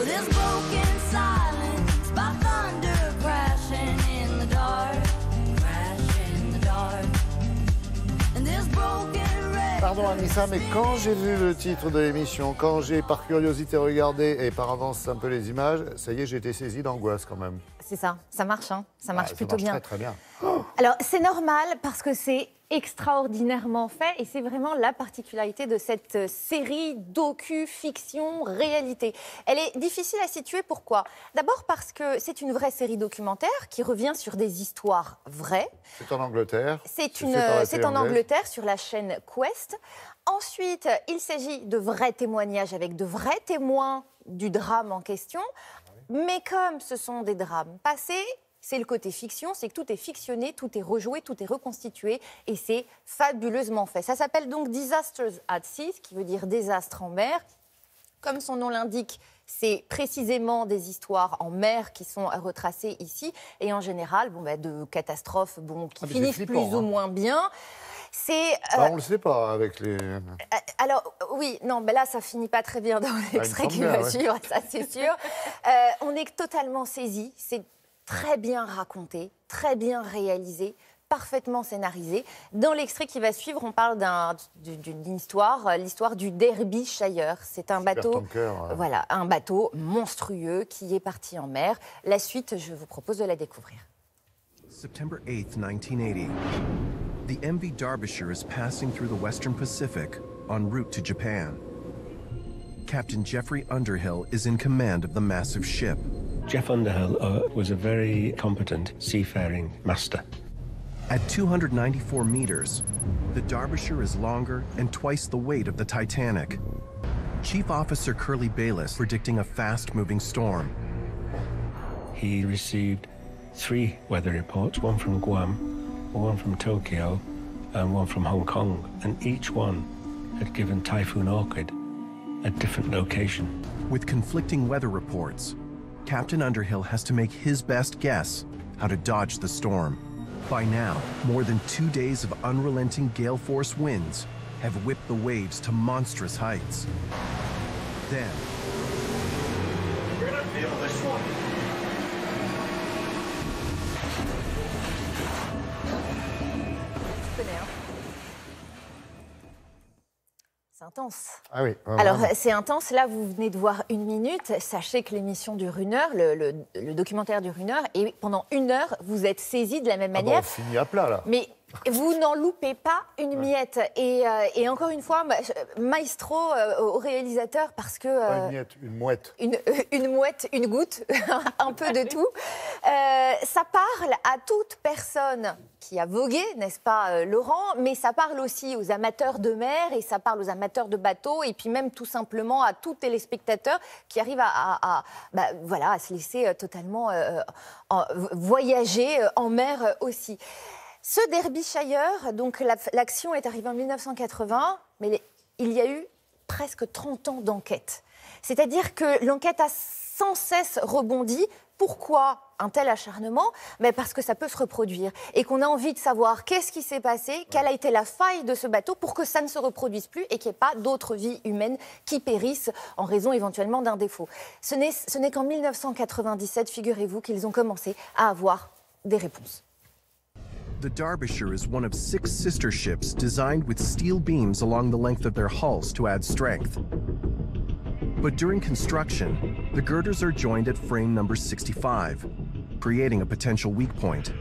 This broken silence by thunder crashing in the dark, crashing in the dark. And this broken red. Pardon Anissa, mais quand j'ai vu le titre de l'émission, quand j'ai par curiosité regardé et par avance un peu les images, ça y est, j'ai été saisi d'angoisse quand même. C'est ça marche, hein. Ça marche plutôt bien. Très très bien. Alors c'est normal parce que c'est extraordinairement fait et c'est vraiment la particularité de cette série docu-fiction réalité. Elle est difficile à situer, pourquoi ? D'abord parce que c'est une vraie série documentaire qui revient sur des histoires vraies. C'est en Angleterre. C'est en Angleterre sur la chaîne Quest. Ensuite, il s'agit de vrais témoignages avec de vrais témoins du drame en question. Mais comme ce sont des drames passés, c'est le côté fiction, c'est que tout est fictionné, tout est rejoué, tout est reconstitué et c'est fabuleusement fait. Ça s'appelle donc Disasters at Sea, ce qui veut dire désastre en mer. Comme son nom l'indique, c'est précisément des histoires en mer qui sont retracées ici et en général de catastrophes qui finissent plus ou moins bien. On ne le sait pas avec les... Alors, oui, non, là, ça finit pas très bien dans l'extrait qui va suivre, ça c'est sûr. On est totalement saisis, c'est très bien raconté, très bien réalisé, parfaitement scénarisé. Dans l'extrait qui va suivre, on parle d'une histoire, l'histoire du Derbyshire. C'est un bateau, un bateau monstrueux qui est parti en mer. La suite, je vous propose de la découvrir. September 8th, 1980. The MV Derbyshire is passing through the Western Pacific en route to Japan. Captain Jeffrey Underhill is in command of the massive ship. Jeff Underhill was a very competent seafaring master. At 294 meters, the Derbyshire is longer and twice the weight of the Titanic. Chief Officer Curly Bayliss predicting a fast-moving storm. He received 3 weather reports, one from Guam, one from Tokyo, and one from Hong Kong, and each one had given Typhoon Orchid a different location. With conflicting weather reports, Captain Underhill has to make his best guess how to dodge the storm. By now, more than 2 days of unrelenting gale force winds have whipped the waves to monstrous heights. Then, you're gonna feel this one. C'est intense. Ah oui. Alors, c'est intense. Là, vous venez de voir 1 minute. Sachez que l'émission dure 1 heure, le documentaire dure 1 heure. Et pendant 1 heure, vous êtes saisis de la même manière. On finit à plat, là. Mais vous n'en loupez pas une miette. Et encore une fois, maestro au réalisateur, parce que... Pas une miette, une mouette. Une mouette, une goutte, un peu de tout. Ça parle à toute personne qui a vogué, n'est-ce pas, Laurent? Mais ça parle aussi aux amateurs de mer et ça parle aux amateurs de bateaux et puis même tout simplement à tout téléspectateur qui arrive à se laisser totalement voyager en mer aussi. Ce Derbyshire, donc l'action est arrivée en 1980, mais il y a eu presque 30 ans d'enquête. C'est-à-dire que l'enquête a sans cesse rebondi. Pourquoi un tel acharnement? Parce que ça peut se reproduire et qu'on a envie de savoir qu'est-ce qui s'est passé, quelle a été la faille de ce bateau pour que ça ne se reproduise plus et qu'il n'y ait pas d'autres vies humaines qui périssent en raison éventuellement d'un défaut. Ce n'est qu'en 1997, figurez-vous, qu'ils ont commencé à avoir des réponses. The Derbyshire is one of 6 sister ships designed with steel beams along the length of their hulls to add strength. But during construction, the girders are joined at frame number 65, creating a potential weak point.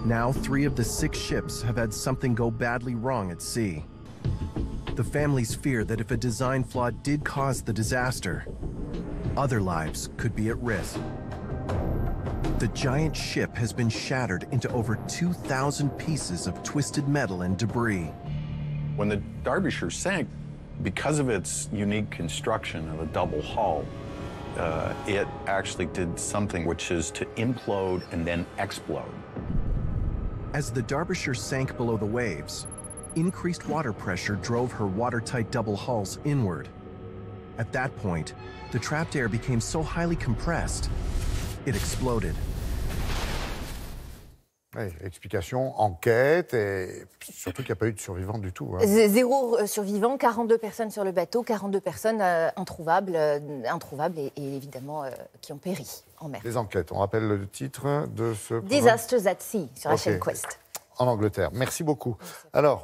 Now 3 of the 6 ships have had something go badly wrong at sea. The families fear that if a design flaw did cause the disaster, other lives could be at risk. The giant ship has been shattered into over 2,000 pieces of twisted metal and debris. When the Derbyshire sank, because of its unique construction of a double hull, it actually did something which is to implode and then explode. As the Derbyshire sank below the waves, increased water pressure drove her watertight double hulls inward. At that point, the trapped air became so highly compressed, it exploded. Oui, explication, enquête, et surtout qu'il n'y a pas eu de survivants du tout. Hein. 0 survivants, 42 personnes sur le bateau, 42 personnes introuvables et évidemment qui ont péri en mer. Les enquêtes, on rappelle le titre de ce programme. Disasters at Sea sur la chaîne Quest. En Angleterre. Merci beaucoup. Alors.